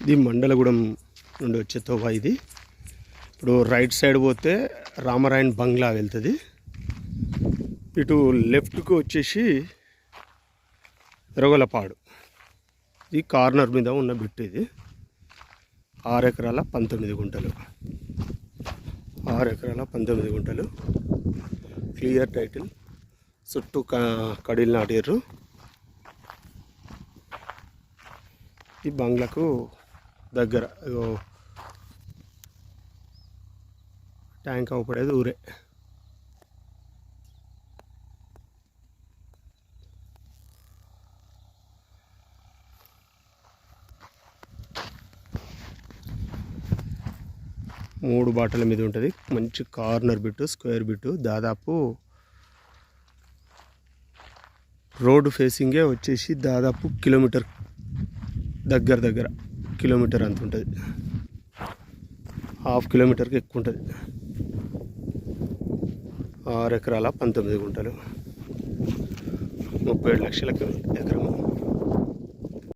ఇది మండలగూడెం నుండి వచ్చే తోవ ఇది. ఇప్పుడు రైట్ సైడ్ పోతే రామరాయన్ బంగ్లా వెళ్తుంది. ఇటు లెఫ్ట్కు వచ్చేసి ఎరగొలపాడు. ఇది కార్నర్ మీద ఉన్న బిట్. ఇది 6 ఎకరాల 19 గుంటలు. 6 ఎకరాల 19 గుంటలు. Clear title. చుట్టూ కడీలు నాటారు. ఈ బంగ్లాకు దగ్గర ట్యాంక్ అవపడేది ఊరే. మూడు బాటల మీద ఉంటుంది. మంచి కార్నర్ బిట్టు, స్క్వేర్ బిట్టు. దాదాపు రోడ్డు ఫేసింగే వచ్చేసి దాదాపు కిలోమీటర్ దగ్గర కిలోమీటర్ అంత ఉంటుంది. ½ కిలోమీటర్కి ఎక్కువ ఉంటుంది. 6 ఎకరాల 19 గుంటలు. 37 లక్షలకు ఎకరం.